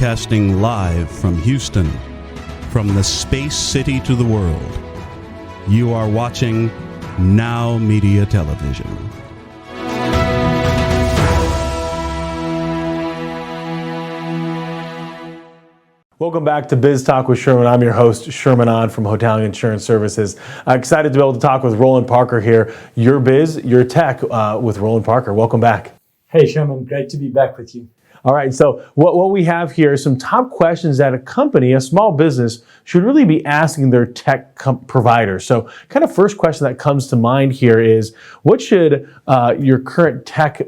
Broadcasting live from Houston, from the space city to the world. You are watching Now Media Television. Welcome back to Biz Talk with Sherman. I'm your host, Sherman On from Hotel Insurance Services. Excited to be able to talk with Roland Parker here. Your biz, your tech with Roland Parker. Welcome back. Hey, Sherman. Great to be back with you. All right, so what we have here is some top questions that a company, a small business, should really be asking their tech provider. So kind of first question that comes to mind here is, what should your current tech,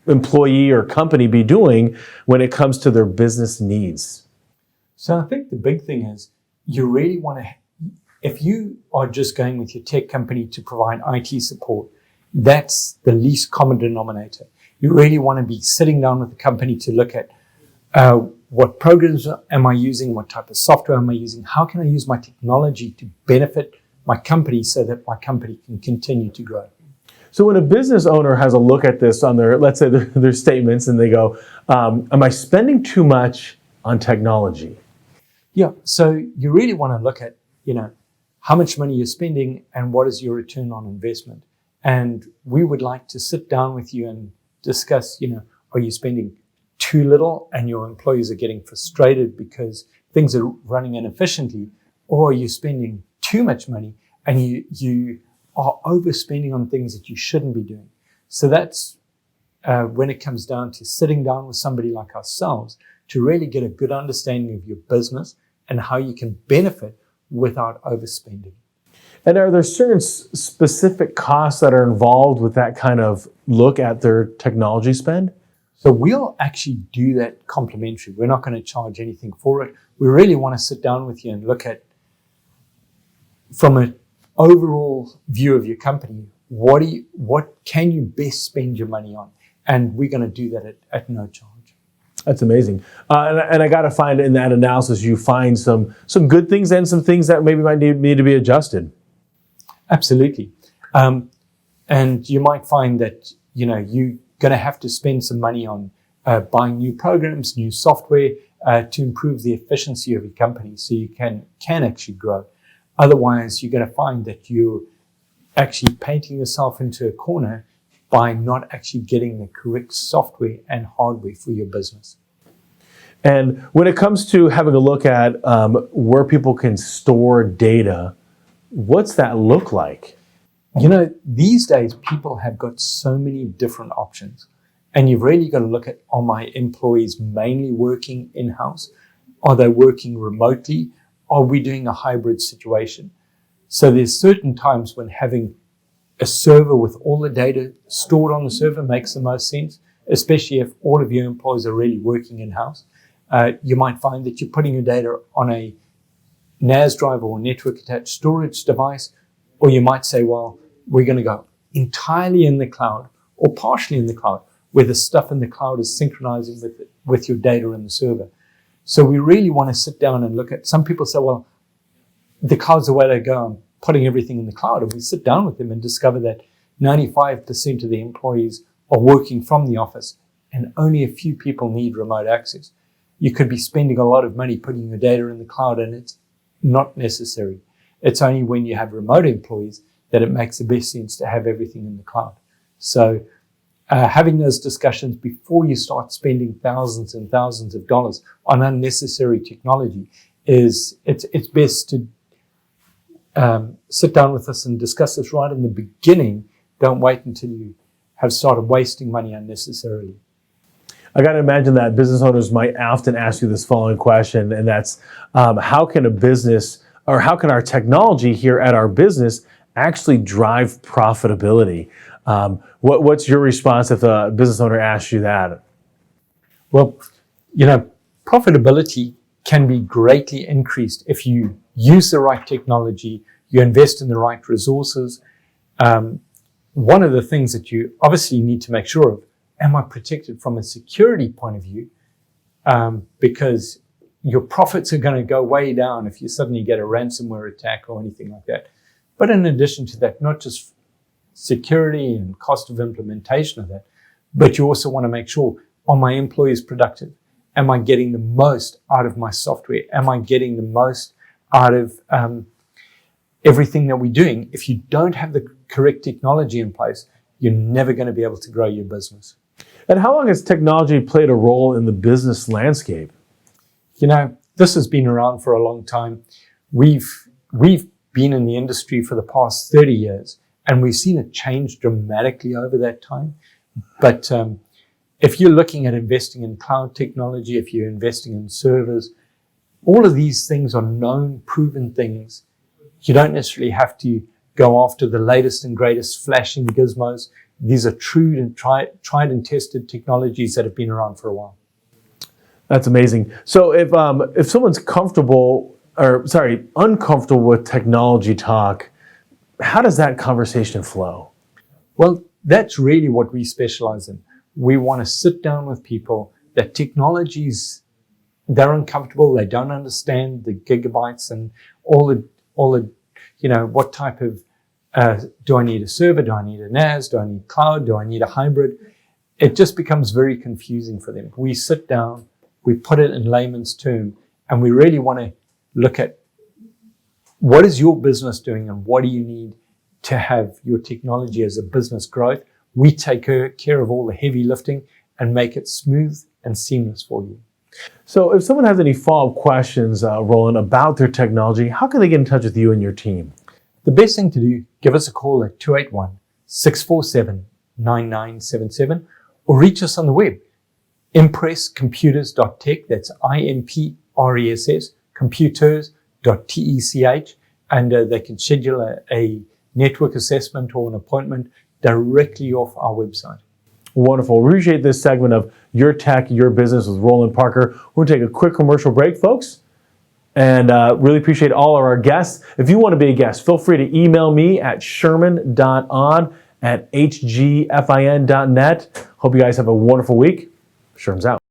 employee or company be doing when it comes to their business needs? So I think the big thing is you really want to, if you are just going with your tech company to provide IT support, that's the least common denominator. You really want to be sitting down with the company to look at what programs am I using, what type of software am I using, how can I use my technology to benefit my company so that my company can continue to grow. So when a business owner has a look at this on their, let's say their statements, and they go, am I spending too much on technology? Yeah, so you really want to look at, how much money you're spending and what is your return on investment. And we would like to sit down with you and discuss, are you spending too little and your employees are getting frustrated because things are running inefficiently, or are you spending too much money and you are overspending on things that you shouldn't be doing? So that's when it comes down to sitting down with somebody like ourselves to really get a good understanding of your business and how you can benefit without overspending. And are there certain specific costs that are involved with that kind of look at their technology spend? So we'll actually do that complimentary. We're not going to charge anything for it. We really want to sit down with you and look at, from an overall view of your company, what can you best spend your money on? And we're going to do that at no charge. That's amazing. And I got to find in that analysis, you find some good things and some things that maybe might need to be adjusted. Absolutely. And you might find that, you're going to have to spend some money on buying new programs, new software to improve the efficiency of your company so you can actually grow. Otherwise, you're going to find that you're actually painting yourself into a corner by not actually getting the correct software and hardware for your business. And when it comes to having a look at where people can store data, what's that look like? These days people have got so many different options, and you've really got to look at, are my employees mainly working in-house? Are they working remotely? Are we doing a hybrid situation? So there's certain times when having a server with all the data stored on the server makes the most sense, especially if all of your employees are really working in-house. You might find that you're putting your data on a NAS drive or network attached storage device, or you might say, well, we're going to go entirely in the cloud or partially in the cloud, where the stuff in the cloud is synchronizing with your data in the server. So we really want to sit down and look at, some people say, well, the cloud's the way to go, I'm putting everything in the cloud. And we sit down with them and discover that 95% of the employees are working from the office and only a few people need remote access. You could be spending a lot of money putting your data in the cloud, and it's not necessary. It's only when you have remote employees that it makes the best sense to have everything in the cloud. So having those discussions before you start spending thousands and thousands of dollars on unnecessary technology it's best to sit down with us and discuss this right in the beginning. Don't wait until you have started wasting money unnecessarily. I got to imagine that business owners might often ask you this following question, and that's how can a business, or how can our technology here at our business actually drive profitability? What's your response if a business owner asks you that? Well, profitability can be greatly increased if you use the right technology, you invest in the right resources. One of the things that you obviously need to make sure of, am I protected from a security point of view? Because your profits are going to go way down if you suddenly get a ransomware attack or anything like that. But in addition to that, not just security and cost of implementation of that, but you also want to make sure are my employees productive? Am I getting the most out of my software? Am I getting the most out of everything that we're doing? If you don't have the correct technology in place, you're never going to be able to grow your business. And how long has technology played a role in the business landscape? You know, this has been around for a long time. We've been in the industry for the past 30 years, and we've seen it change dramatically over that time. But if you're looking at investing in cloud technology, if you're investing in servers, all of these things are known, proven things. You don't necessarily have to go after the latest and greatest flashing gizmos. These are true and tried and tested technologies that have been around for a while. That's amazing. So if someone's uncomfortable with technology talk, how does that conversation flow? Well, that's really what we specialize in. We want to sit down with people that technologies, they're uncomfortable, they don't understand the gigabytes and all the what type of, do I need a server? Do I need a NAS? Do I need cloud? Do I need a hybrid? It just becomes very confusing for them. We sit down, we put it in layman's term, and we really want to look at what is your business doing and what do you need to have your technology as a business growth. We take care of all the heavy lifting and make it smooth and seamless for you. So if someone has any follow-up questions, Roland, about their technology, how can they get in touch with you and your team? The best thing to do, give us a call at 281-647-9977 or reach us on the web, impresscomputers.tech, that's IMPRESS, computers.tech, and they can schedule a network assessment or an appointment directly off our website. Wonderful. Appreciate this segment of Your Tech, Your Business with Roland Parker. We're going to take a quick commercial break, folks, and really appreciate all of our guests. If you want to be a guest, feel free to email me at sherman.on@hgfin.net. Hope you guys have a wonderful week. Sherman's out.